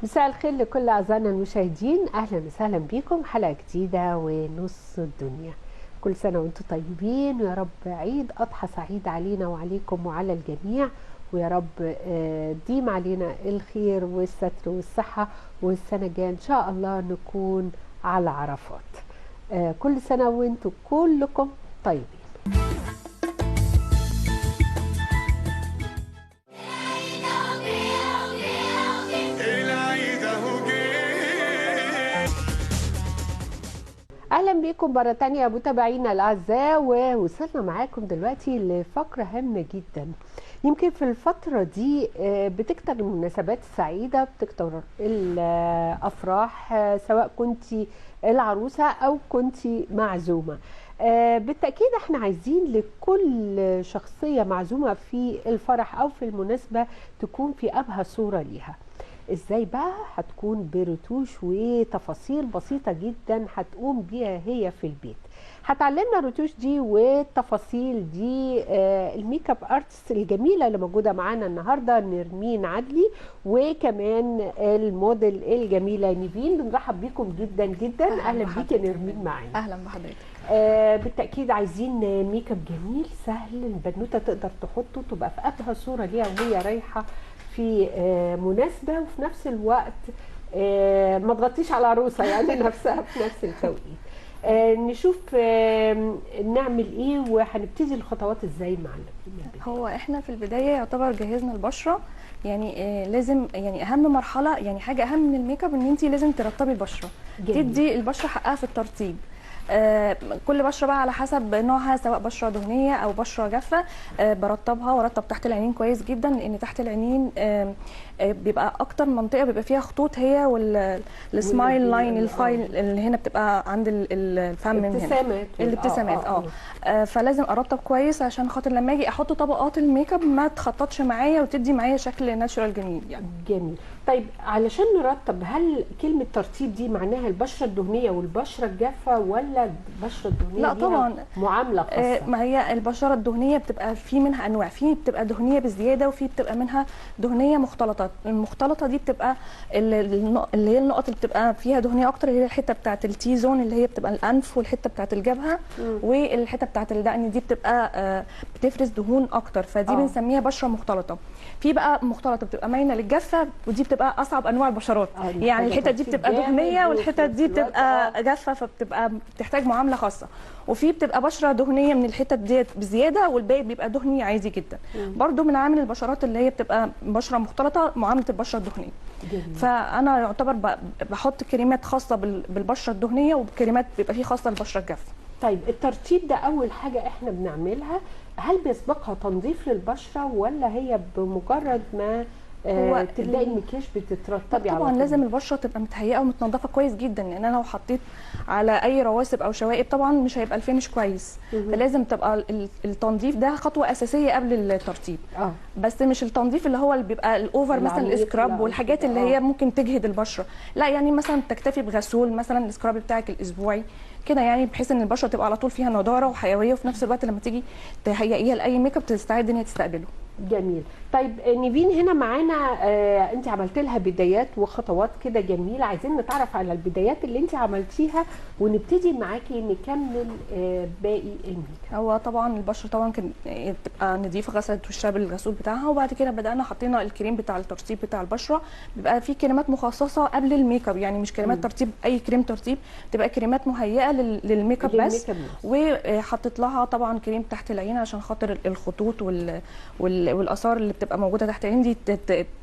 مساء الخير لكل أعزائنا المشاهدين، أهلا وسهلا بكم حلقة جديدة ونص الدنيا. كل سنة وانتم طيبين، ويا رب عيد أضحى سعيد علينا وعليكم وعلى الجميع، ويا رب ديم علينا الخير والستر والصحة، والسنة الجاية إن شاء الله نكون على عرفات. كل سنة وانتم كلكم طيبين. اهلا بيكم مره تانية متابعينا الاعزاء، ووصلنا معاكم دلوقتي لفقره هامه جدا. يمكن في الفتره دي بتكتر المناسبات السعيده، بتكتر الافراح، سواء كنتي العروسه او كنتي معزومه. بالتاكيد احنا عايزين لكل شخصيه معزومه في الفرح او في المناسبه تكون في ابهى صوره ليها. ازاي بقى؟ هتكون برتوش وتفاصيل بسيطة جدا هتقوم بيها هي في البيت. هتعلمنا الرتوش دي والتفاصيل دي الميك اب ارتست الجميلة اللي موجودة معانا النهاردة نرمين عدلي، وكمان الموديل الجميلة نيفين. بنرحب بيكم جدا جدا. اهلا بيك يا نرمين معانا. اهلا بحضرتك. بالتأكيد عايزين ميك اب جميل سهل البنوتة تقدر تحطه، تبقى في أبهى صورة ليها وهي رايحة في مناسبة، وفي نفس الوقت ما تغطيش على عروسة يعني نفسها في نفس التوقيت. نشوف نعمل ايه وهنبتدي الخطوات ازاي معنا. هو احنا في البدايه يعتبر جهزنا البشره، يعني لازم، يعني اهم مرحله، يعني حاجه اهم من الميك اب ان انت لازم ترطبي البشره. جميل. تدي البشره حقها في الترطيب. كل بشره بقى على حسب نوعها، سواء بشره دهنيه او بشره جافه. برطبها وارطب تحت العينين كويس جدا، لان تحت العينين بيبقى اكتر منطقه بيبقى فيها خطوط، هي والسمايل لاين، الفايل اللي هنا بتبقى عند الفم من هنا، الابتسامات. فلازم ارطب كويس عشان خاطر لما اجي احط طبقات الميك اب ما تخططش معايا وتدي معايا شكل ناتشورال جميل يعني. جميل. طيب علشان نرطب، هل كلمه ترطيب دي معناها البشره الدهنيه والبشره الجافه، ولا البشره الدهنيه لا طبعا معامله خاصه؟ ما هي البشره الدهنيه بتبقى في منها انواع، في بتبقى دهنيه بزياده، وفي بتبقى منها دهنيه مختلطه. المختلطه دي بتبقى اللي هي النقط اللي بتبقى فيها دهنيه اكتر، اللي هي الحته بتاعه التي زون اللي هي بتبقى الانف، والحته بتاعه الجبهه والحته بتاعه الدقن دي بتبقى بتفرز دهون اكتر، فدي بنسميها بشره مختلطه. في بقى مختلطه بتبقى مايله للجافه، ودي بتبقى اصعب انواع البشرات. يعني الحته دي بتبقى دهنيه والحته دي بتبقى جافه، فبتبقى بتحتاج معامله خاصه. وفي بتبقى بشره دهنيه من الحته ديت بزياده، والباقي بيبقى دهني عادي جدا. برده من عامل البشرات اللي هي بتبقى بشره مختلطه معامله البشره الدهنيه. فانا يعتبر بحط كريمات خاصه بالبشره الدهنيه، وكريمات بيبقى فيه خاصه للبشره الجافه. طيب الترطيب ده اول حاجه احنا بنعملها، هل بيسبقها تنظيف للبشره، ولا هي بمجرد ما تبداي المكياج بتترطبي على طول؟ طبعا لازم البشره تبقى متهيئه ومتنظفه كويس جدا، لان انا لو حطيت على اي رواسب او شوائب طبعا مش هيبقى الفينش كويس. فلازم تبقى التنظيف ده خطوه اساسيه قبل الترطيب. بس مش التنظيف اللي هو اللي بيبقى الاوفر، مثلا الاسكراب والحاجات اللي هي ممكن تجهد البشره. لا، يعني مثلا تكتفي بغسول مثلا الاسكراب بتاعك الاسبوعي كده، يعني بحيث ان البشره تبقى على طول فيها نضاره وحيويه، وفي نفس الوقت لما تيجي تهيئيها لاي ميك اب تستعد ان هي تستقبله. جميل. طيب نيفين هنا معانا، انت عملت لها بدايات وخطوات كده جميله، عايزين نتعرف على البدايات اللي انت عملتيها ونبتدي معاكي نكمل باقي الميك. هو طبعا البشره طبعا كان بتبقى نظيفه، غسلت وشها بالغسول بتاعها، وبعد كده بدانا حطينا الكريم بتاع الترطيب بطيب البشره. بيبقى في كريمات مخصصه قبل الميك اب، يعني مش كريمات ترطيب اي كريم ترطيب، بتبقى كريمات مهيئه للميك اب بس. وحطيت لها طبعا كريم تحت العين عشان خاطر الخطوط والاثار اللي بتبقى موجوده تحت العين دي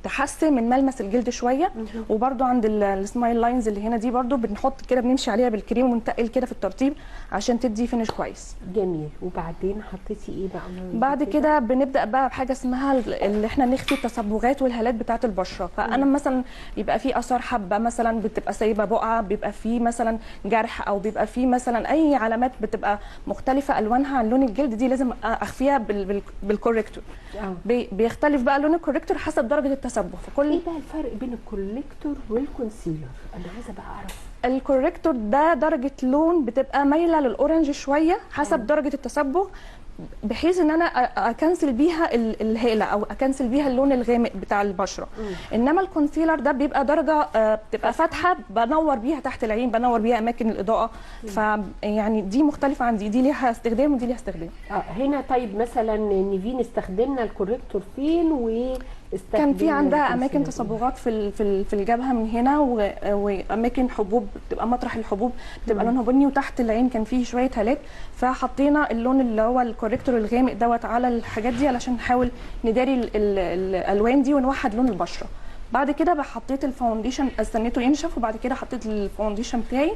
تحسن من ملمس الجلد شويه. وبرده عند السمايل لاينز اللي هنا دي برده بنحط كده، بنمشي عليها بالكريم ونتقل كده في الترطيب عشان تدي فينش كويس. جميل. وبعدين حطيتي ايه بقى بعد كده؟ بنبدا بقى بحاجه اسمها اللي احنا نخفي التصبغات والهالات بتاعه البشره. فانا مثلا يبقى في اثار حبه مثلا بتبقى سايبه بقعه، بيبقى في مثلا جرح، او بيبقى في مثلا اي علامات بتبقى مختلفه الوانها عن لون الجلد، دي لازم اخفيها بالكوريكتور. بيختلف بقى لون الكوريكتور حسب درجه التصبغ. فكل ايه بقى الفرق بين الكوريكتور والكونسيلر؟ انا عايزه بقى اعرف. الكوريكتور ده درجه لون بتبقى مايله للاورنج شويه حسب درجه التصبغ، بحيث ان انا اكنسل بيها الهاله او اكنسل بيها اللون الغامق بتاع البشره. انما الكونسيلر ده بيبقى درجه بتبقى فاتحه، بنور بيها تحت العين، بنور بيها اماكن الاضاءه. فيعني دي مختلفه عن دي ليها استخدام ودي ليها استخدام. هنا طيب مثلا نيفين استخدمنا الكوريكتور فين؟ كان في عندها اماكن تصبغات في الجبهه من هنا، واماكن حبوب بتبقى مطرح الحبوب بتبقى لونها بني، وتحت العين كان فيه شويه هالات، فحطينا اللون اللي هو الكوريكتور الغامق دوت على الحاجات دي علشان نحاول نداري الالوان دي ونوحد لون البشره. بعد كده حطيت الفاونديشن، استنيته ينشف، وبعد كده حطيت الفاونديشن بتاعي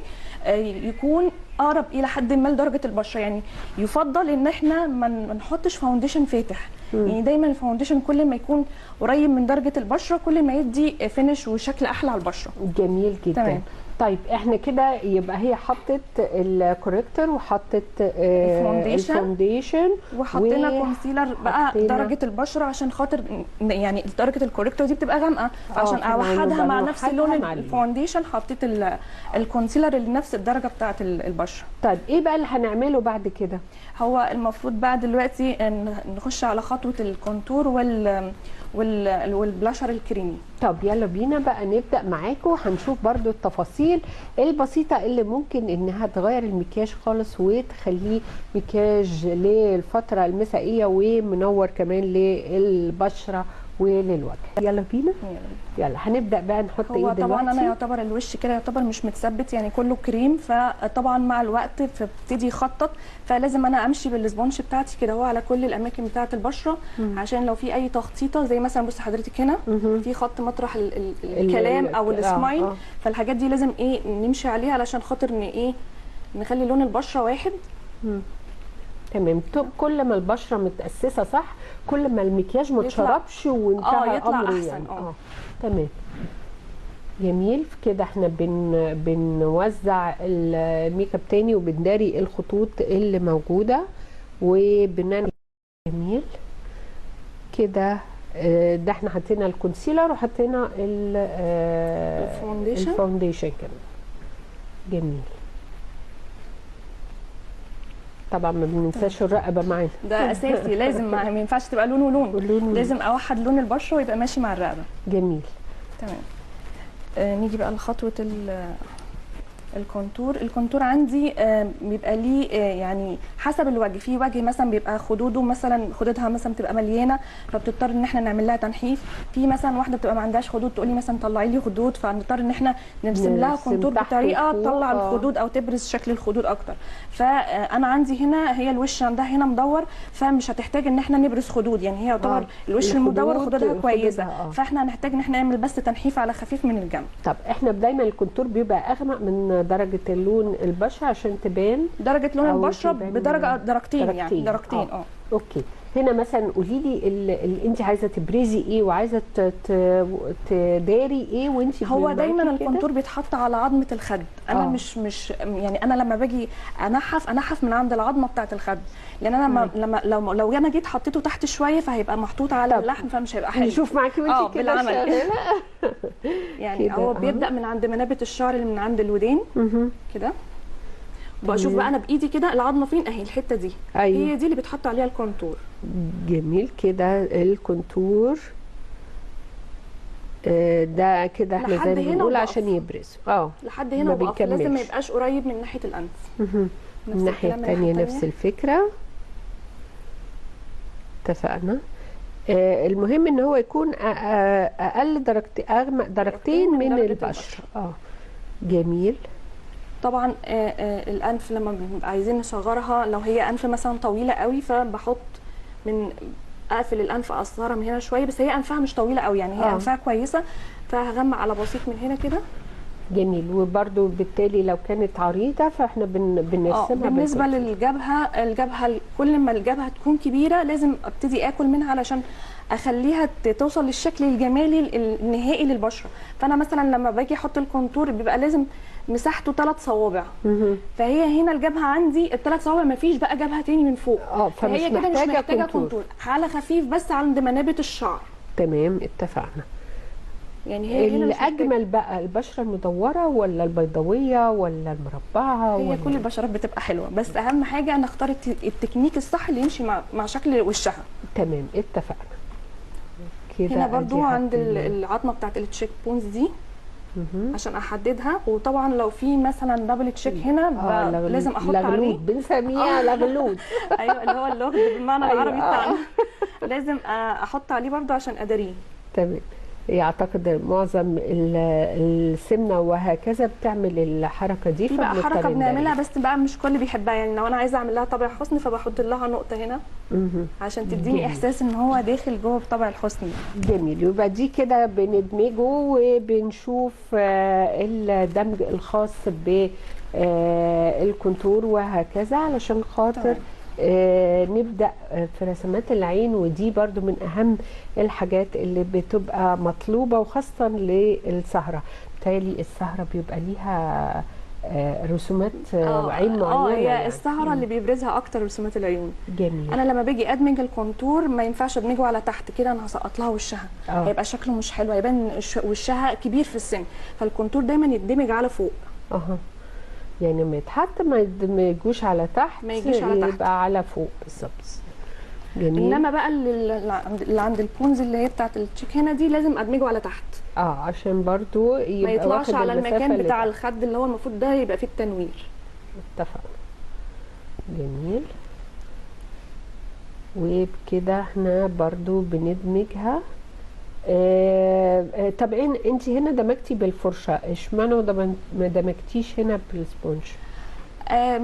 يكون اقرب الى حد ما لدرجه البشره. يعني يفضل ان احنا ما نحطش فاونديشن فاتح، يعني دايما الفاونديشن كل ما يكون قريب من درجه البشره كل ما يدي فينش وشكل احلى على البشره. جميل جدا. تمام. طيب احنا كده يبقى هي حطت الكوريكتور وحطت الفاونديشن وحطينا كونسيلر بقى درجه البشره عشان خاطر يعني درجه الكوريكتور دي بتبقى غامقه، فعشان اوحدها مع نفس لون الفاونديشن حطيت الكونسيلر لنفس الدرجه بتاعه البشره. طيب ايه بقى اللي هنعمله بعد كده؟ هو المفروض بقى دلوقتي نخش على خطوه الكونتور والبلاشر الكريمي. طب يلا بينا بقى نبدأ معاكم، هنشوف برضو التفاصيل البسيطة اللي ممكن انها تغير المكياج خالص وتخليه مكياج للفترة المسائية ومنور كمان للبشرة وللوجه. يلا بينا. يلا هنبدا بقى نحط ايه دلوقتي. طبعا انا يعتبر الوش كده يعتبر مش متثبت، يعني كله كريم، فطبعا مع الوقت فبتدي يخطط، فلازم انا امشي بالسبونج بتاعتي كده هو على كل الاماكن بتاعه البشره عشان لو في اي تخطيطه، زي مثلا بص حضرتك هنا في خط مطرح الكلام او السمايل، فالحاجات دي لازم ايه نمشي عليها علشان خاطر نخلي لون البشره واحد. تمام. كل ما البشره متاسسه صح كل ما المكياج ما اتشربش وانتهى يطلع امره احسن. يعني. تمام. جميل. كده احنا بنوزع الميك اب تاني وبنداري الخطوط اللي موجوده وبنعمل. جميل كده. ده احنا حطينا الكونسيلر وحطينا الفاونديشن كمان. جميل. طبعا ما بننساش الرقبه معانا، ده اساسي لازم، ما ينفعش تبقى لون ولون، لازم اوحد لون البشره ويبقى ماشي مع الرقبه. جميل. تمام. نيجي بقى لخطوه الكونتور عندي بيبقى ليه يعني حسب الوجه. في وجه مثلا بيبقى خدودها مثلا بتبقى مليانه، فبتضطر ان احنا نعمل لها تنحيف. في مثلا واحده بتبقى ما عندهاش خدود تقول لي مثلا طلعي لي خدود، فنضطر ان احنا نرسم لها كونتور بطريقه تطلع الخدود او تبرز شكل الخدود اكتر. فانا عندي هنا هي الوش عندها هنا مدور، فمش هتحتاج ان احنا نبرز خدود، يعني هي يعتبر الوش المدور خدودها كويسه، فاحنا هنحتاج ان احنا نعمل بس تنحيف على خفيف من الجنب. طب احنا دايما الكونتور بيبقى اغمق من درجه اللون البشره عشان تبان درجه لون البشره بدرجه درجتين يعني درجتين. اوكي. هنا مثلا قولي لي اللي انت عايزه تبرزي ايه وعايزه تداري ايه وانت هو دايما الكونتور بيتحط على عظمه الخد. انا مش يعني انا لما باجي انحف من عند العظمه بتاعه الخد، لان انا لو انا جيت حطيته تحت شويه فهيبقى محطوط على اللحم فمش هيبقى حلو. نشوف معاكي وانت كده شغاله. يعني هو بيبدا من عند منابت الشعر اللي من عند الودين كده، بشوف بقى انا بايدي كده العظمه فين اهي الحته دي. أيوة. هي دي اللي بتحط عليها الكونتور. جميل كده الكونتور. ده كده احنا زي ما بنقول عشان يبرز لحد هنا وقف، لازم ما يبقاش قريب من ناحيه الانف. الناحيه الثانيه نفس الفكره. اتفقنا. المهم ان هو يكون اقل اغمق درجتين من البشره. جميل. طبعا الانف لما بنبقى عايزين نصغرها، لو هي انف مثلا طويله قوي فبحط اقفل الانف اقصرها من هنا شويه، بس هي انفها مش طويله قوي يعني هي انفها كويسه، فهغمق على بسيط من هنا كده. جميل. وبرده بالتالي لو كانت عريضه فاحنا بنرسمها. بالنسبه الجبهه كل ما الجبهه تكون كبيره لازم ابتدي اكل منها علشان اخليها توصل للشكل الجمالي النهائي للبشره. فانا مثلا لما باجي احط الكونتور بيبقى لازم مساحته 3 صوابع، فهي هنا الجبهه عندي ال3 صوابع، ما فيش بقى جبهه تاني من فوق، فهي كده مش محتاجه كونتور على خفيف بس عند منابت الشعر. تمام. اتفقنا. يعني هي هنا مش محتاجة. الاجمل بقى البشره المدوره ولا البيضاويه ولا المربعه هي ولا كل البشرات بتبقى حلوه، بس اهم حاجه انا اختار التكنيك الصح اللي يمشي مع شكل وشها. تمام اتفقنا. كده هنا برضو أدي عند حاجتين. العظمه بتاعت التشيك بونز دي مهم. عشان احددها. وطبعا لو في مثلا دبل تشيك هنا لازم احط عليه لغلود بنسميها لغلود. ايوه اللي هو اللغد بالمعنى أيوة، العربي بتاعنا. لازم احط عليه برضو عشان اداريه. تمام. هي اعتقد معظم السمنه وهكذا بتعمل الحركه دي، في بقى فبنضطر حركه نداري. بنعملها بس بقى مش كل بيحبها. يعني لو انا عايزه اعمل لها طابع حسن فبحط لها نقطه هنا مهم. عشان تديني جميل. احساس ان هو داخل جوه بطبع الحسن. جميل. يبقى دي كده بندمجه وبنشوف الدمج الخاص بالكونتور وهكذا علشان خاطر تمام. نبدأ في رسمات العين. ودي برضو من أهم الحاجات اللي بتبقى مطلوبة وخاصة للسهرة. بتهيألي السهرة بيبقى ليها رسومات عين معينة. هي يعني. السهره اللي بيبرزها اكتر رسومات العيون. جميل. انا لما باجي ادمج الكونتور ما ينفعش ادمجه على تحت كده، انا هسقط لها وشها. هيبقى شكله مش حلو، هيبان وشها كبير في السن. فالكونتور دايما يدمج على فوق. اها. يعني ما يتحط ما يجوش على تحت، ما يجيش على تحت، يبقى على فوق بالظبط. جميل. انما بقى اللي عند البونز اللي هي بتاعت التشيك هنا دي لازم ادمجه على تحت. عشان برضو يبقى ما يطلعش واخد على المسافة المكان اللي بتاع تحت. الخد اللي هو المفروض ده يبقى فيه التنوير. اتفقنا. جميل. وبكده احنا برضو بندمجها. طب انت هنا دمجتي بالفرشه، اشمعنى ما دمجتيش هنا بالسبونج؟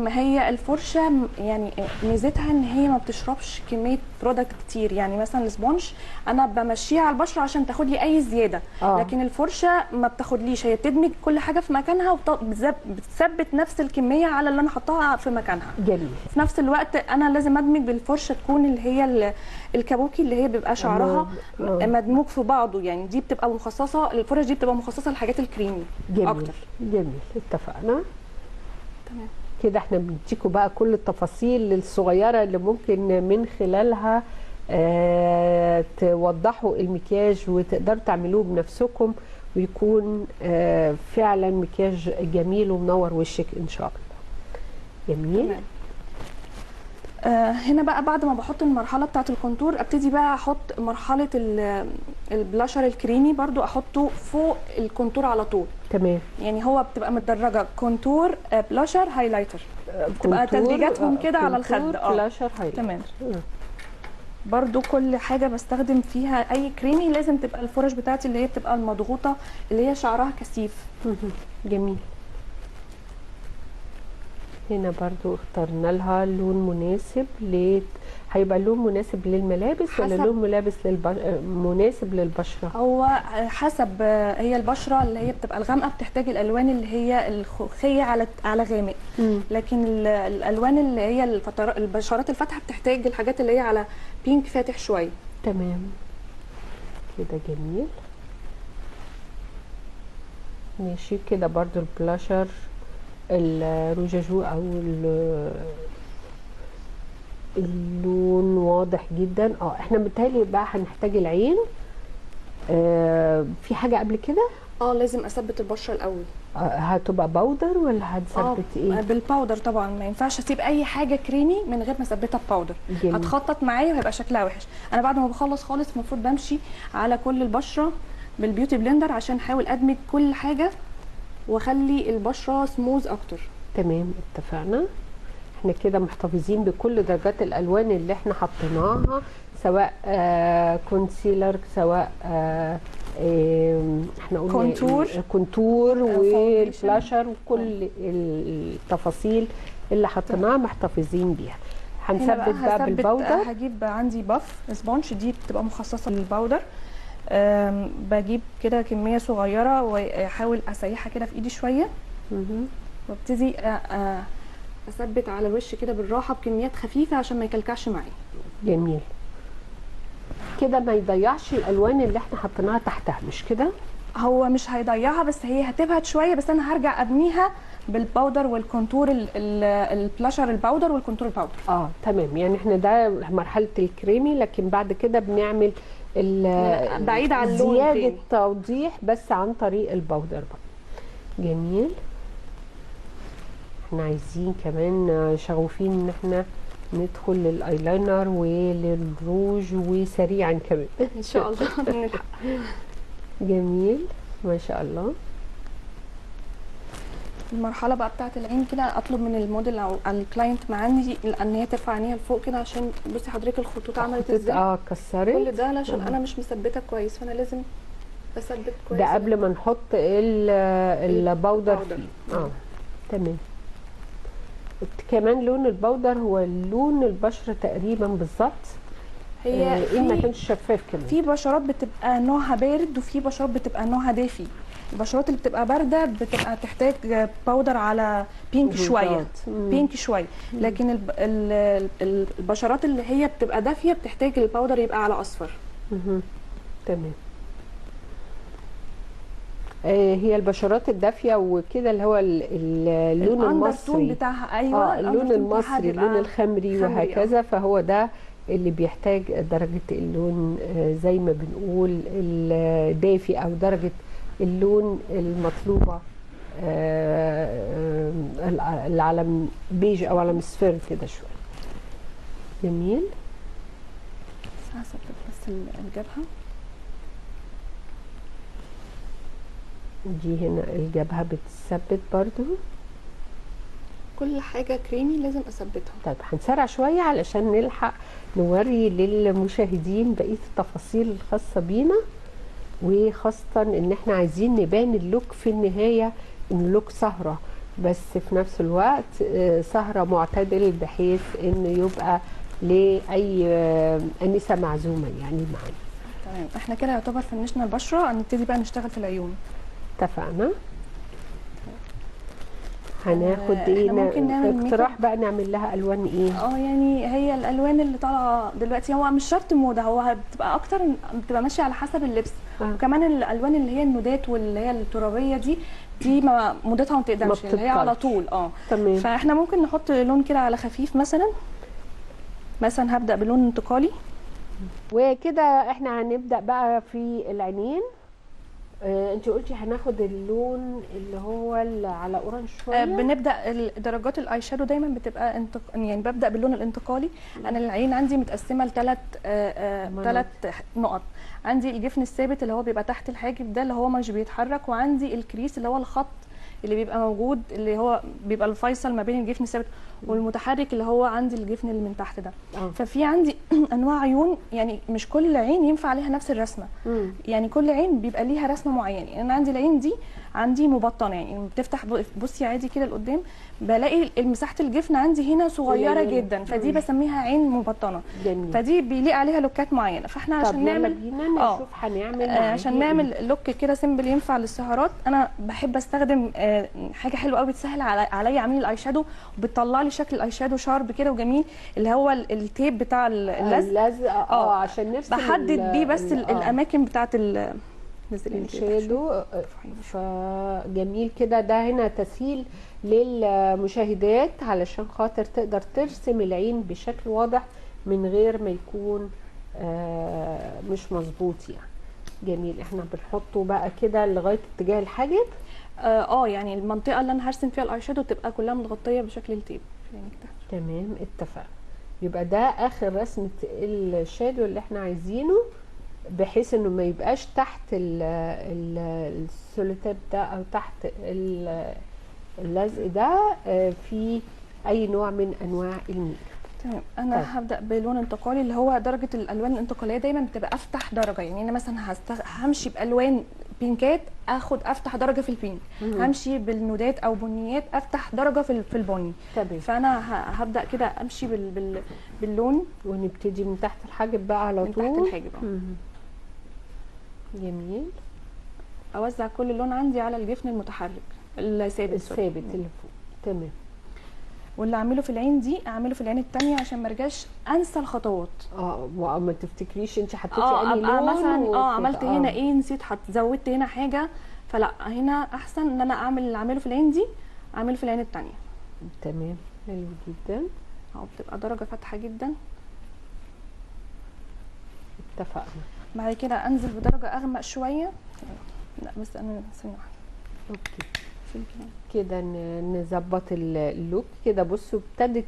هي الفرشه يعني ميزتها ان هي ما بتشربش كميه برودكت كتير. يعني مثلا السبونج انا بمشيها على البشره عشان تاخد لي اي زياده. لكن الفرشه ما بتاخدليش، هي بتدمج كل حاجه في مكانها وبتثبت نفس الكميه على اللي انا حطاها في مكانها. جميل. في نفس الوقت انا لازم ادمج بالفرشه تكون اللي هي الكابوكي اللي هي بيبقى شعرها مدموج في بعضه. يعني دي بتبقى مخصصه، الفرش دي بتبقى مخصصه للحاجات الكريمي اكتر. جميل. اتفقنا. تمام. كده احنا بنديكوا بقى كل التفاصيل الصغيرة اللي ممكن من خلالها توضحوا المكياج وتقدروا تعملوه بنفسكم ويكون فعلا مكياج جميل ومنور وشك ان شاء الله. جميل. تمام. هنا بقى بعد ما بحط المرحله بتاعه الكونتور ابتدي بقى احط مرحله البلاشر الكريمي برضو احطه فوق الكونتور على طول. تمام. يعني هو بتبقى متدرجه كونتور بلاشر هايلايتر، بتبقى تدريجاتهم كده على الخد. بلاشر هايلايتر. تمام. برضو كل حاجه بستخدم فيها اي كريمي لازم تبقى الفرش بتاعتي اللي هي بتبقى المضغوطه اللي هي شعرها كثيف. جميل. هنا برضو اخترنا لها لون مناسب هيبقى لون مناسب للملابس ولا لون مناسب للبشره؟ هو حسب. هي البشره اللي هي بتبقى الغامقه بتحتاج الالوان اللي هي الخوخيه على غامق. لكن الالوان اللي هي البشرات الفاتحه بتحتاج الحاجات اللي هي على بينك فاتح شويه. تمام. كده جميل. ماشي. كده برضو البلاشر الروجاجو او اللون واضح جدا. احنا بالتالي بقى هنحتاج العين. في حاجه قبل كده؟ لازم اثبت البشره الاول. هتبقى باودر ولا هتثبت ايه؟ بالباودر طبعا. ما ينفعش اسيب اي حاجه كريمي من غير ما اثبتها بباودر. هتخطط معايا وهيبقى شكلها وحش. انا بعد ما بخلص خالص المفروض بمشي على كل البشره بالبيوتي بلندر عشان احاول ادمج كل حاجه واخلي البشره سموز اكتر. تمام. اتفقنا. احنا كده محتفظين بكل درجات الالوان اللي احنا حطيناها، سواء كونسيلر، سواء احنا قلنا كونتور والبلاشر وكل التفاصيل اللي حطيناها محتفظين بيها. هنثبت بقى بالباودر. هجيب عندي باف سبونج، دي بتبقى مخصصه للباودر. بجيب كده كميه صغيره واحاول اسيحها كده في ايدي شويه وابتدي اثبت على الوش كده بالراحه بكميات خفيفه عشان ما يكلكعش معايا. جميل. كده ما يضيعش الالوان اللي احنا حطيناها تحتها، مش كده؟ هو مش هيضيعها، بس هي هتبهت شويه. بس انا هرجع ابنيها بالباودر والكونتور البلاشر الباودر والكونتور الباودر. تمام. يعني احنا ده مرحله الكريمي، لكن بعد كده بنعمل بعيد عن اللون زيادة التاني. توضيح بس عن طريق البودر بقى. جميل. احنا عايزين كمان شغوفين ان احنا ندخل للايلاينر وللروج وسريعا كمان ان شاء الله نلحق. جميل ما شاء الله. المرحله بقى بتاعه العين كده اطلب من الموديل او الكلاينت معاندي ان هي ترفع عينيها لفوق كده، عشان بصي حضرتك الخطوط عملت ازاي. كسرت كل ده علشان انا مش مثبته كويس، فانا لازم اثبت كويس. ده قبل ما نحط البودر فيه. تمام. كمان لون البودر هو لون البشره تقريبا بالظبط. هي ايه ما كانش شفاف كمان. في بشرات بتبقى نوعها بارد وفي بشرات بتبقى نوعها دافي. البشرات اللي بتبقى بارده بتبقى تحتاج باودر على بينك شويه، بينك شويه، لكن البشرات اللي هي بتبقى دافيه بتحتاج الباودر يبقى على اصفر. تمام. هي البشرات الدافيه وكده اللي هو اللون المصري بتاعها. ايوه اللون المصري، اللون الخمري وهكذا. فهو ده اللي بيحتاج درجه اللون زي ما بنقول الدافي او درجه اللون المطلوبه اللي على بيج او على مصفر كده شويه. جميل. هثبت بس الجبهه. دي هنا الجبهه بتثبت برضو. كل حاجه كريمي لازم اثبتها. طيب هنسرع شويه علشان نلحق نوري للمشاهدين بقيه التفاصيل الخاصه بينا، وخاصه ان احنا عايزين نبان اللوك في النهايه ان لوك سهره، بس في نفس الوقت سهره معتدل بحيث ان يبقى لاي انسه معزومه يعني معانا. تمام. احنا كده يعتبر فنشنا البشره، هنبتدي بقى نشتغل في العيون. اتفقنا. هناخد ايه؟ ممكن نعمل اقتراح بقى نعمل لها الوان ايه؟ يعني هي الالوان اللي طالعه دلوقتي هو مش شرط موضه، هو بتبقى اكتر بتبقى ماشيه على حسب اللبس. وكمان الالوان اللي هي النودات واللي هي الترابيه دي موضتها ما بتقدمش، اللي هي على طول. تمام. فاحنا ممكن نحط لون كده على خفيف، مثلا هبدا بلون انتقالي. وكده احنا هنبدا بقى في العينين. انت قلتي هناخد اللون اللي هو اللي على اورنج شويه. بنبدا درجات الاي شادو دايما بتبقى يعني ببدا باللون الانتقالي. انا العين عندي متقسمه لثلاث نقط. عندي الجفن الثابت اللي هو بيبقى تحت الحاجب ده اللي هو مش بيتحرك، وعندي الكريس اللي هو الخط اللي بيبقى موجود اللي هو بيبقى الفيصل ما بين الجفن الثابت والمتحرك اللي هو عندي الجفن اللي من تحت ده. ففي عندي انواع عيون، يعني مش كل عين ينفع عليها نفس الرسمه. يعني كل عين بيبقى ليها رسمه معينه. يعني انا عندي العين دي عندي مبطنه، يعني بتفتح بصي عادي كده لقدام بلاقي مساحه الجفن عندي هنا صغيره جدا، فدي بسميها عين مبطنه. جميل. فدي بيليق عليها لوكات معينه. فاحنا عشان نعمل نشوف هنعمل عشان نعمل لوك كده سيمبل ينفع للسهرات. انا بحب استخدم حاجه حلوه قوي بتسهل عليا عميل الاي شادو وبتطلع لي شكل الاي شادو شارب كده وجميل، اللي هو التيب بتاع اللزق. عشان نرسم بحدد بيه بس الاماكن بتاعه الشادو. فجميل كده. ده هنا تسهيل للمشاهدات علشان خاطر تقدر ترسم العين بشكل واضح من غير ما يكون مش مظبوط يعني. جميل. احنا بنحطه بقى كده لغايه اتجاه الحاجب. يعني المنطقه اللي انا هرسم فيها الاي شادو تبقى كلها متغطيه بشكل التيب. تمام. اتفقنا. يبقى ده اخر رسمه الشادو اللي احنا عايزينه، بحيث انه ما يبقاش تحت السوليتاب ده او تحت اللزق ده في اي نوع من انواع الميك اب. تمام. انا هبدا بلون انتقالي اللي هو درجه الالوان الانتقاليه دايما بتبقى افتح درجه. يعني انا مثلا همشي بالوان بينكات افتح درجه في البينك، همشي بالنودات او بنيات افتح درجه في البني. تمام. فانا هبدا كده امشي باللون ونبتدي من تحت الحاجب بقى على طول. من تحت الحاجب. جميل. اوزع كل لون عندي على الجفن المتحرك الثابت اللي فوق. تمام. واللي اعمله في العين دي اعمله في العين الثانيه عشان ما ارجعش انسى الخطوات. وما تفتكريش انت حطيتي انهي لون مثلا عملت هنا ايه، نسيت زودت هنا حاجه، فلا هنا احسن ان انا اعمل اللي اعمله في العين دي اعمله في العين الثانيه. تمام. حلو جدا. بتبقى درجه فاتحه جدا. اتفقنا. بعد كده انزل بدرجه اغمق شويه. لا بس انا ثانيه واحده. اوكي شيل كده. كده نظبط اللوك كده. بصوا ابتدت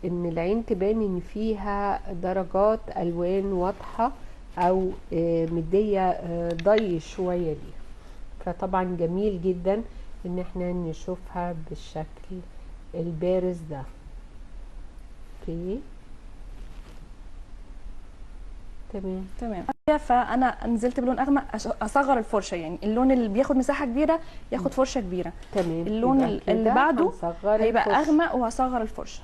ان العين تبان ان فيها درجات الوان واضحه او مديه ضي شويه ليها، فطبعا جميل جدا ان احنا نشوفها بالشكل البارز ده. اوكي تمام. تمام. فانا نزلت بلون اغمق، اصغر الفرشه، يعني اللون اللي بياخد مساحه كبيره ياخد فرشه كبيره. تمام. اللون يبقى اللي كده بعده هنصغر هيبقى الفرشة. اغمق وهصغر الفرشه.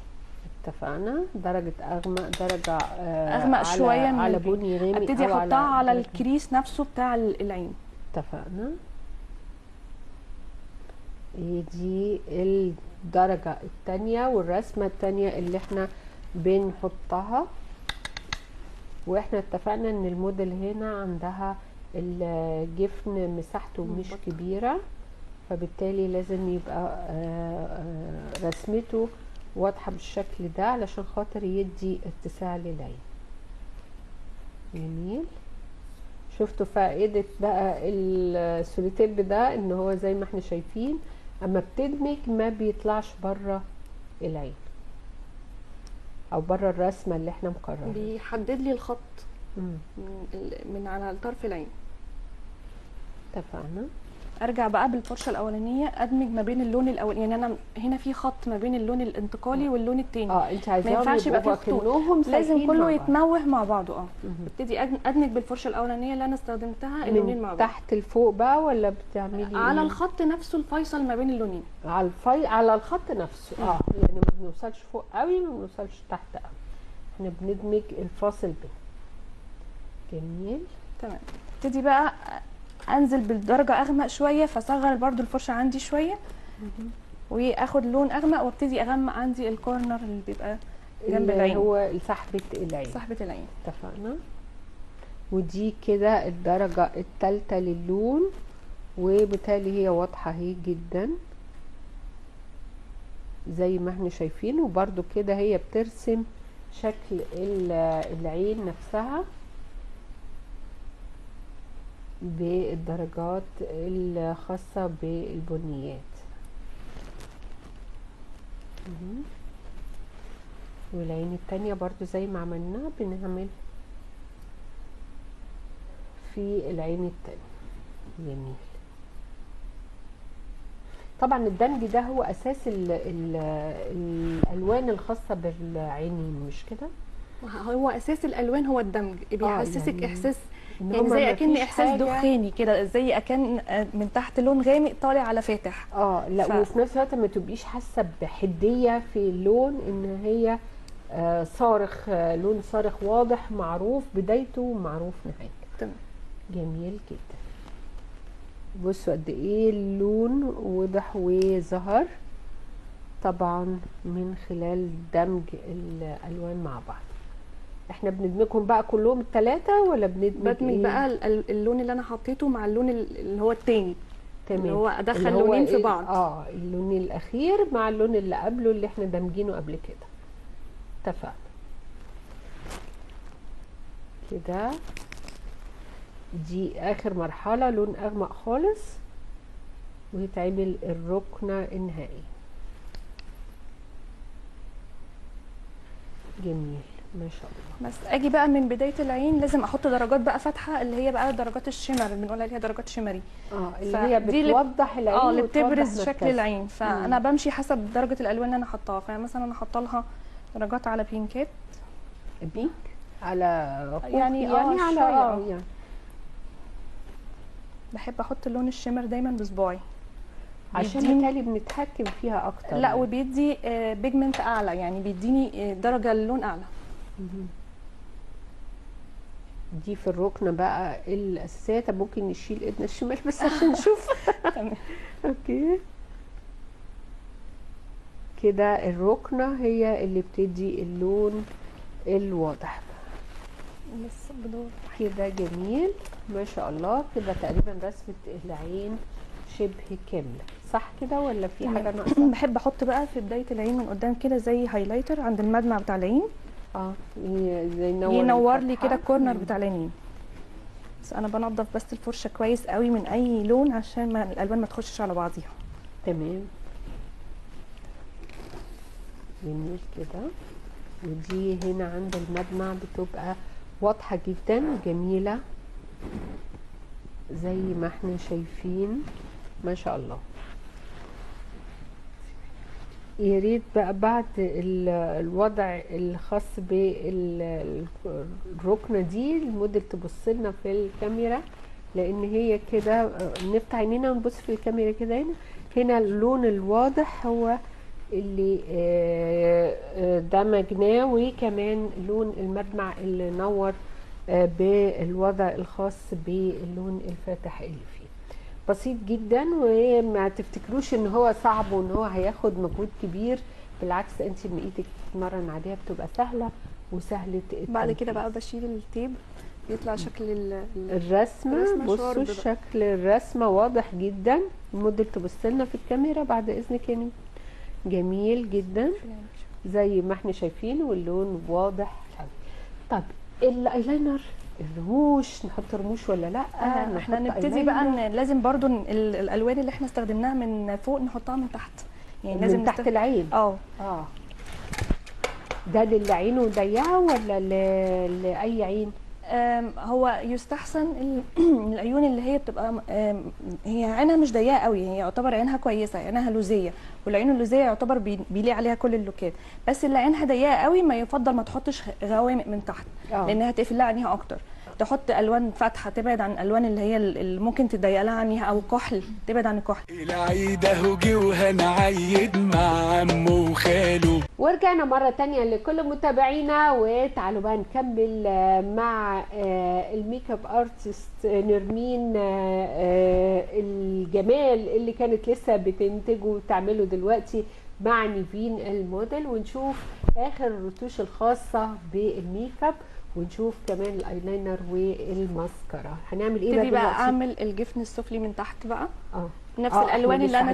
اتفقنا. درجة أغمق، درجة اغمق على شويه من على البين. بني غامق ابتدي أو احطها على درجة. الكريس نفسه بتاع العين. اتفقنا. هي دي الدرجة التانية والرسمة التانية اللي احنا بنحطها. واحنا اتفقنا ان الموديل هنا عندها الجفن مساحته مش كبيرة، فبالتالي لازم يبقى رسمته واضحة بالشكل ده علشان خاطر يدي اتساع للعين. جميل. شفتوا فائدة بقى السوليتيب ده، ان هو زي ما احنا شايفين اما بتدمج ما بيطلعش بره العين او بره الرسمة اللي احنا مقررينها. بيحدد لي الخط من على طرف العين. اتفقنا. ارجع بقى بالفرشه الاولانيه ادمج ما بين اللون الاول، يعني انا هنا في خط ما بين اللون الانتقالي واللون التاني. انت ما عايزاهم ينفعش يبقى فيه يبقوا خطوط، كأنهم لازم سايحين كله مع بعض. يتموه مع بعضه. ابتدي ادمج بالفرشه الاولانيه اللي انا استخدمتها اللونين مع من بعض تحت لفوق بقى ولا بتعملي على إيه؟ الخط نفسه الفيصل ما بين اللونين. على الخط نفسه. يعني ما بنوصلش فوق قوي ما بنوصلش تحت قوي، احنا بندمج الفاصل بينهم. جميل. تمام. ابتدي بقى انزل بالدرجه اغمق شويه، فاصغر برضو الفرشه عندي شويه واخد لون اغمق وابتدي اغمق عندي الكورنر اللي بيبقى جنب العين، هو سحبة العين. سحبه العين. اتفقنا. ودي كده الدرجة الثالثة للون، وبالتالي هي واضحة اهي جدا زي ما احنا شايفين. وبرده كده هي بترسم شكل العين نفسها بالدرجات الخاصة بالبنيات. والعين التانية برضو زي ما عملنا بنعمل في العين التانية. جميل. طبعا الدمج ده هو اساس الالوان الخاصة بالعينين، مش كده؟ هو اساس الالوان هو الدمج، بيحسسك يعني احساس يعني زي اكن احساس دخاني كده، زي اكن من تحت لون غامق طالع على فاتح. لا وفي نفس الوقت ما تبقيش حاسه بحديه في اللون، ان هي صارخ، لون صارخ واضح معروف بدايته ومعروف نهايته. تمام. جميل جدا. بصوا قد ايه اللون وضح وظهر طبعا من خلال دمج الالوان مع بعض. احنا بندمجهم بقى كلهم الثلاثه ولا بدمج بقى اللون اللي انا حطيته مع اللون اللي هو التاني. تمام. اللي هو ادخل لونين في بعض. اللون الاخير مع اللون اللي قبله اللي احنا دامجينه قبل كده. اتفقنا. كده دي اخر مرحله، لون اغمق خالص ويتعمل الركنه النهائيه. جميل ما شاء الله. بس اجي بقى من بدايه العين لازم احط درجات بقى فاتحه، اللي هي بقى درجات الشمر اللي بنقول عليها درجات شمري. اللي هي بتوضح العين اللي بتبرز شكل العين. فانا بمشي حسب درجه الالوان اللي انا حطاها. فمثلا انا حاطه لها درجات على بينكات، بينك على يعني على يعني بحب احط اللون الشمر دايما بصباعي عشان بالتالي بنتحكم فيها اكتر. لا وبيدي بيجمنت اعلى، يعني بيديني درجه اللون اعلى. دي في الركنه بقى الاساسيه. طب ممكن نشيل ايدنا الشمال بس عشان نشوف. تمام. اوكي. كده الركنه هي اللي بتدي اللون الواضح. بس بدور كده جميل ما شاء الله. كده تقريبا رسمه العين شبه كامله، صح كده ولا في حاجه ناقصه؟ بحب احط بقى في بدايه العين من قدام كده زي هايلايتر عند المدمع بتاع العين. زي ينور لي كده الكورنر بتاع العينين. بس انا بنضف بس الفرشه كويس قوي من اي لون عشان ما الالوان ما تخشش على بعضيها. تمام. جميل كده. ودي هنا عند المدمع بتبقى واضحة جدا جميلة زي ما احنا شايفين ما شاء الله. يا ريت بقى بعد الوضع الخاص بالركنة دي الموديل تبص لنا في الكاميرا، لان هي كده نفتح عينينا ونبص في الكاميرا كده. هنا اللون الواضح هو اللي دمجناه، وكمان لون المدمع اللي نور بالوضع الخاص باللون الفاتح اللي فيه. بسيط جدا، وما تفتكروش ان هو صعب وان هو هياخد مجهود كبير، بالعكس انت لما ايدك تتمرن عليها بتبقى سهله وسهله بعد كده بقى بشيل التيب بيطلع شكل الرسمه. بصوا شكل الرسمه واضح جدا. الموديل تبص لنا في الكاميرا بعد اذنك يعني. جميل جدا زي ما احنا شايفين، واللون واضح قوي. طب الايلاينر، الرموش، نحط رموش ولا لا؟ احنا نبتدي بقى ان لازم برضو الالوان اللي احنا استخدمناها من فوق نحطها من تحت، يعني لازم من تحت العين. ده للي عينه ضيقه ولا لاي عين؟ هو يستحسن العيون اللي هي بتبقى هي عينها مش ضيقه قوي، هي يعتبر عينها كويسه، عينها لوزيه، والعين اللوزيه يعتبر بيليق عليها كل اللوكات. بس اللي عينها ضيقه قوي ما يفضل ما تحطش غوامق من تحت لانها هتقفل لها عينيها اكتر. تحط الوان فاتحه تبعد عن الالوان اللي هي اللي ممكن تضيق لها عينيها، او كحل تبعد عن الكحل. العيد اهو جه وهنعيد مع عمه وخاله. ورجعنا مره تانية لكل متابعينا، وتعالوا بقى نكمل مع الميك اب ارتست نرمين الجمال اللي كانت لسه بتنتجه وتعمله دلوقتي مع نيفين الموديل، ونشوف اخر الرتوش الخاصه بالميك اب، ونشوف كمان الايلاينر والماسكارا. هنعمل ايه بقى دلوقتي؟ اعمل الجفن السفلي من تحت بقى. نفس الالوان اللي انا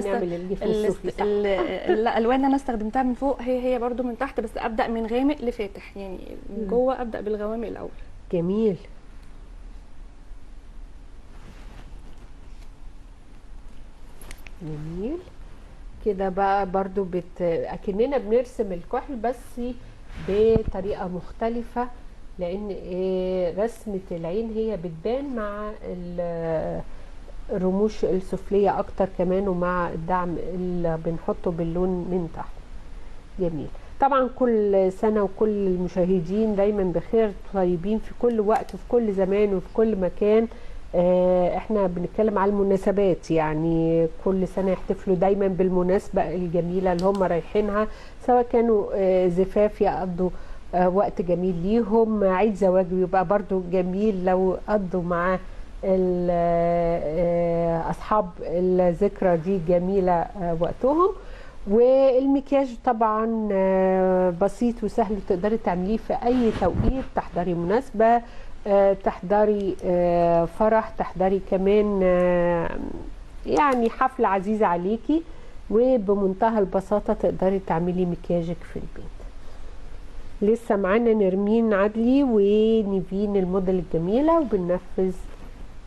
الالوان اللي انا استخدمتها من فوق هي برضو من تحت، بس ابدا من غامق لفاتح، يعني من جوه ابدا بالغوامق الاول. جميل. جميل كده بقى برضو اكننا بنرسم الكحل بس بطريقه مختلفه، لان رسمه العين هي بتبان مع الرموش السفليه اكتر كمان، ومع الدعم اللي بنحطه باللون من تحت. جميل. طبعا كل سنه وكل المشاهدين دايما بخير، طيبين في كل وقت وفي كل زمان وفي كل مكان. احنا بنتكلم على المناسبات، يعني كل سنه يحتفلوا دايما بالمناسبه الجميله اللي هم رايحينها، سواء كانوا زفاف يقضوا وقت جميل ليهم، عيد زواج يبقى برضو جميل لو قضوا مع اصحاب الذكرى دي جميله وقتهم. والمكياج طبعا بسيط وسهل، تقدري تعمليه في اي توقيت، تحضري مناسبه، تحضري فرح، تحضري كمان يعني حفله عزيزه عليكي، وبمنتهى البساطه تقدري تعملي مكياجك في البيت. لسه معانا نرمين عدلي ونيفين الموديل الجميله، وبننفذ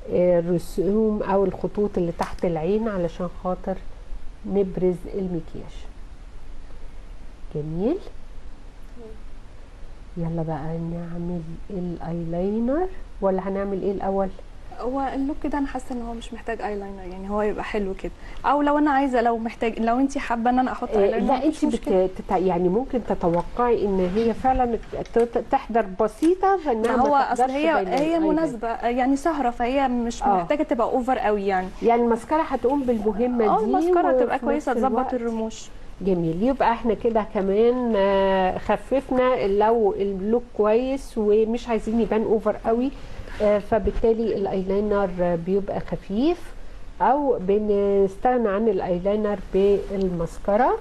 الرسوم او الخطوط اللي تحت العين علشان خاطر نبرز المكياج. جميل. يلا بقى نعمل الايلاينر، ولا هنعمل ايه الاول؟ هو اللوك كده انا حاسه ان هو مش محتاج ايلاينر، يعني هو يبقى حلو كده، او لو انا عايزه، لو انت حابه ان انا احط ايلاينر. لا انت يعني ممكن تتوقعي ان هي فعلا تحضر بسيطه، فانها هو اصل هي مناسبه يعني سهره، فهي مش محتاجه تبقى اوفر قوي يعني الماسكارا هتقوم بالمهمه دي. الماسكارا تبقى كويسه تظبط الرموش. جميل. يبقى احنا كده كمان خففنا لو اللوك كويس ومش عايزين يبان اوفر قوي، فبالتالي الايلاينر بيبقى خفيف، او بنستغنى عن الايلاينر بالماسكارا.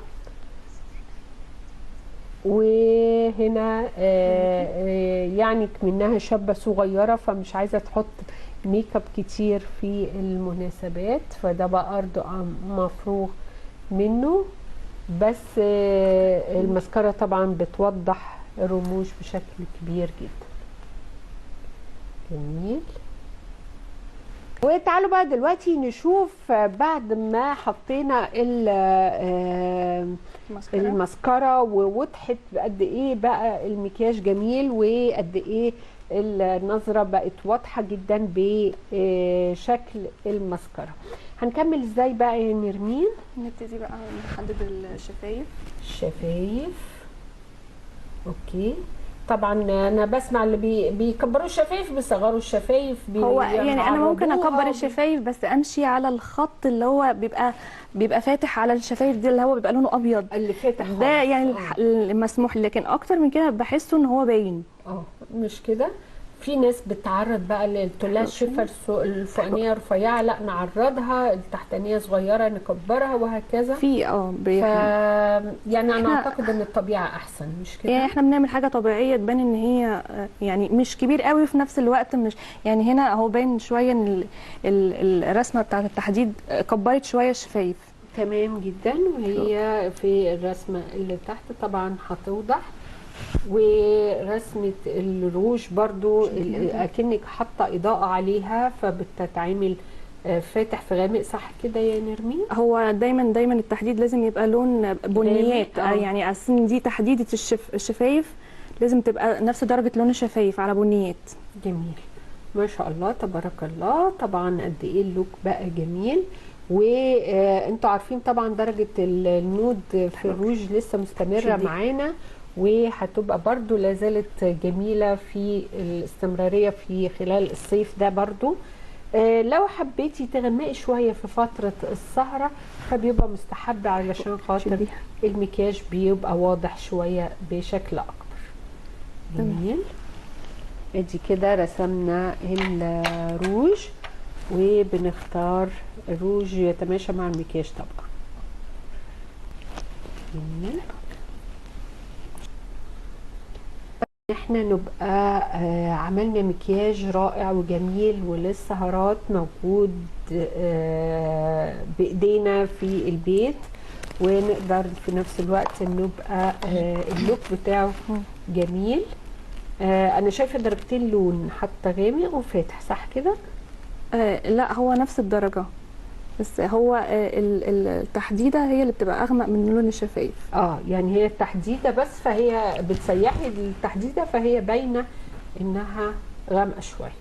وهنا يعني منها شابه صغيره فمش عايزه تحط ميك اب كتير في المناسبات، فده بقى برضه مفروغ منه، بس الماسكارا طبعا بتوضح الرموش بشكل كبير جدا. جميل. وتعالوا بقى دلوقتي نشوف بعد ما حطينا المسكرة ووضحت قد ايه بقى المكياج جميل، وقد ايه النظرة بقت واضحة جدا بشكل المسكرة. هنكمل ازاي بقى يا نرمين؟ نبتدي بقى نحدد الشفايف. اوكي. طبعا انا بسمع اللي بيكبروا الشفايف بيصغروا الشفايف هو يعني انا ممكن اكبر الشفايف بس امشي على الخط اللي هو بيبقى فاتح على الشفايف دي، اللي هو بيبقى لونه ابيض اللي فاتح ده يعني المسموح، لكن اكتر من كده بحسه ان هو باين. مش كده. في ناس بتعرض بقى للتولاه الشفه الفوقانيه رفيعه، لا نعرضها، التحتانيه صغيره نكبرها، وهكذا. في يعني انا اعتقد ان الطبيعه احسن، مش كده؟ يعني احنا بنعمل حاجه طبيعيه تبان ان هي يعني مش كبير قوي، وفي نفس الوقت مش يعني هنا اهو باين شويه ان الرسمه بتاعه التحديد كبرت شويه الشفايف. تمام جدا. وهي في الرسمه اللي تحت طبعا هتوضح، ورسمة الروج برضو اكنك حاطه اضاءة عليها فبتتعمل فاتح في غامق، صح كده يا نرمين؟ هو دايما التحديد لازم يبقى لون بنيات. يعني اصل دي تحديدة الشفايف لازم تبقى نفس درجة لون الشفايف على بنيات. جميل ما شاء الله تبارك الله. طبعا قد ايه اللوك بقى جميل. وانتوا عارفين طبعا درجة النود في الروج لسه مستمرة معانا، وهتبقى برضو لازالت جميلة في الاستمرارية في خلال الصيف ده برضو. لو حبيتي تغمقي شوية في فترة السهرة فبيبقى مستحب، علشان خاطر المكياج بيبقى واضح شوية بشكل أكبر. جميل. ادي كده رسمنا الروج، وبنختار الروج يتماشى مع المكياج طبعا. جميل. احنا نبقى عملنا مكياج رائع وجميل، وللسهرات موجود بايدينا في البيت، ونقدر في نفس الوقت نبقى اللوك بتاعه جميل. انا شايفه درجتين لون، حتى غامق وفاتح، صح كده؟ لا هو نفس الدرجه، بس هو التحديده هي اللي بتبقى اغمق من لون الشفايف. يعني هي التحديده بس، فهي بتسيحي التحديده فهي باينه انها غامقه شويه،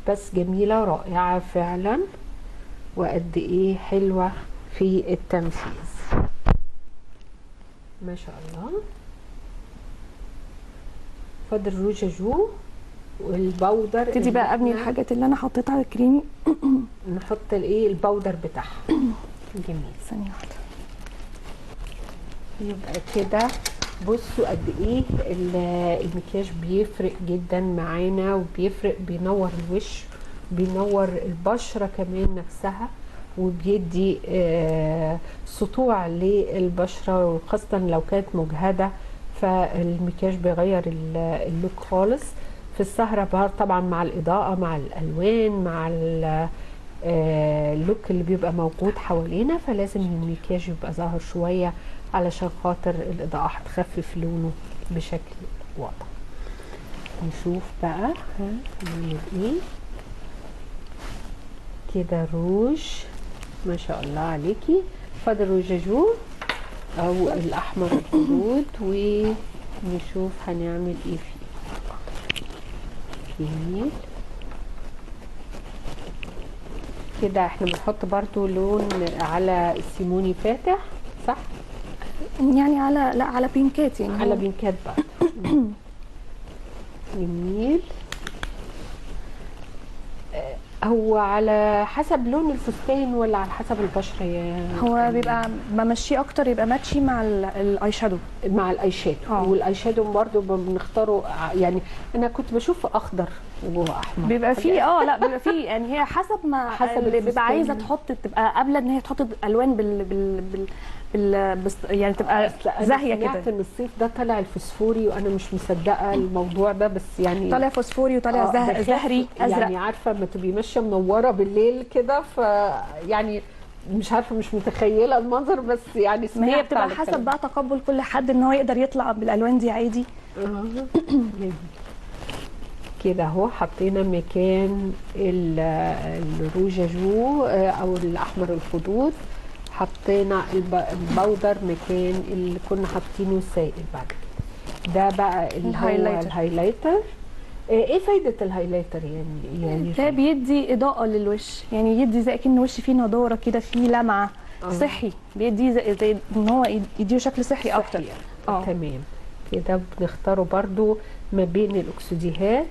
بس جميله رائعه فعلا، وقد ايه حلوه في التنفيذ ما شاء الله. فاضل روجاجو والبودر. ابتدي بقى ابني الحاجات اللي انا حطيتها على الكريم. نحط البودر بتاعها. جميل. ثانيه واحده. يبقى كده بصوا قد ايه المكياج بيفرق جدا معانا، وبيفرق، بينور الوش، بينور البشره كمان نفسها، وبيدي سطوع للبشره، وخاصه لو كانت مجهده فالمكياج بيغير اللوك خالص. في السهرة طبعا مع الإضاءة مع الألوان مع اللوك اللي بيبقى موجود حوالينا، فلازم المكياج يبقى ظاهر شوية علشان خاطر الإضاءة هتخفف لونه بشكل واضح. نشوف بقى هنعمل ايه. كده روج ما شاء الله عليكي. فاضل روجاجو او الاحمر الخدود، ونشوف هنعمل ايه فيه. جميل كده. احنا بنحط برضو لون على السيموني فاتح، صح؟ يعني على بينكات، يعني على بينكات برضو. جميل. هو على حسب لون الفستان ولا على حسب البشره؟ هو بيبقى بمشيه اكتر يبقى ماتشي مع الاي شادو. مع الاي شادو. والاي شادو برضه بنختاره، يعني انا كنت بشوف اخضر واحمر، بيبقى فيه لا بيبقى فيه، يعني هي حسب اللي بيبقى عايزه تحط، تبقى قابله ان هي تحط الالوان يعني تبقى زاهيه كده. سمعت ان الصيف ده طالع الفوسفوري، وانا مش مصدقه الموضوع ده، بس يعني طالع فوسفوري وطالع زهري ازرق، يعني عارفه لما تبقي ماشيه منوره بالليل كده، يعني مش عارفه، مش متخيله المنظر، بس يعني ما هي بتبقى حسب بقى تقبل كل حد ان هو يقدر يطلع بالالوان دي عادي. كده اهو حطينا مكان الروجاجو او الاحمر الخدود، حطينا البودر مكان اللي كنا حاطينه السائل. بعد كده ده بقى الهايلايتر. ايه فايدة الهايلايتر يعني ده بيدي اضاءة للوش، يعني يدي زي كأن وش فيه نضارة كده، فيه لمعة صحي، بيدي زي ان هو يديه شكل صحي اكتر. تمام كده. بنختاره برضو ما بين الاكسديهات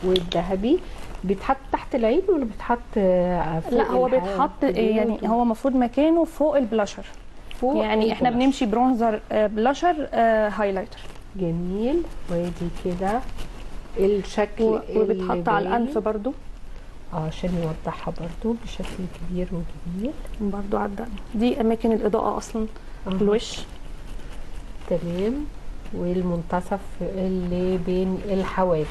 والذهبي. بيتحط تحت العين ولا بيتحط فوق؟ لا هو بيتحط يعني هو المفروض مكانه فوق البلاشر، فوق يعني احنا بنمشي برونزر بلاشر هايلايتر. جميل. وادي كده الشكل وبيتحط على الانف برضو عشان يوضحها برضو بشكل كبير وجميل برضو على الدقن. دي اماكن الاضاءة اصلا في الوش. تمام. والمنتصف اللي بين الحواجب.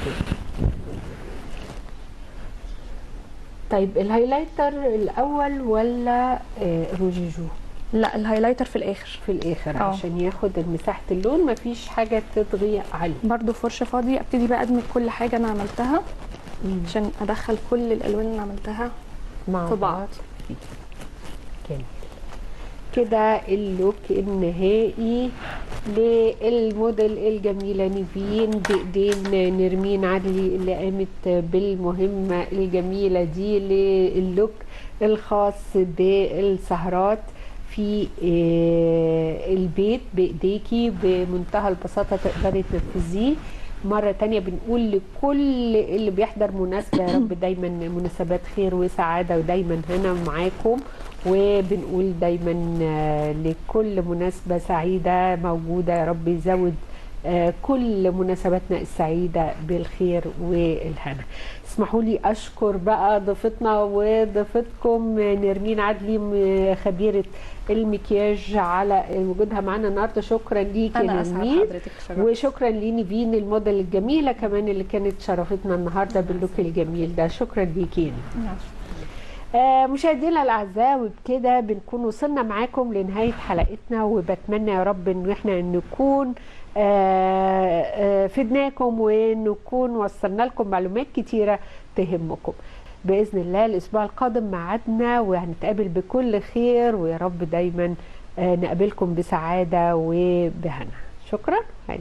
طيب الهايلايتر الاول ولا روجيجو؟ لا الهايلايتر في الاخر. في الاخر عشان ياخد مساحه اللون، مفيش حاجه تطغي عليه. برضو فرشه فاضيه ابتدي بقى ادمج كل حاجه انا عملتها عشان ادخل كل الالوان اللي عملتها مع في بعض. جميل كده اللوك النهائي للموديل الجميلة نيفين بإيدين نرمين عدلي اللي قامت بالمهمة الجميلة دي للوك الخاص بالسهرات في البيت بإيديكي بمنتهى البساطة، تقدري تنفذيه. مرة تانية بنقول لكل اللي بيحضر مناسبة يا رب دايما مناسبات خير وسعادة ودايما هنا معاكم، وبنقول دايما لكل مناسبة سعيدة موجودة يا رب يزود كل مناسباتنا السعيدة بالخير والهنا. اسمحوا لي أشكر بقى ضيفتنا وضيفتكم نرمين عدلي خبيرة المكياج على وجودها معانا النهارده. شكرا ليكي نرمين، وشكرا لنيفين الموديل الجميلة كمان اللي كانت شرفتنا النهارده باللوك الجميل ده. شكرا ليكي. مشاهدينا الاعزاء، وبكده بنكون وصلنا معاكم لنهايه حلقتنا، وبتمنى يا رب ان احنا نكون فدناكم ونكون وصلنا لكم معلومات كتيره تهمكم. باذن الله الاسبوع القادم ميعادنا وهنتقابل بكل خير، ويا رب دايما نقابلكم بسعاده وبهنا. شكرا. هاي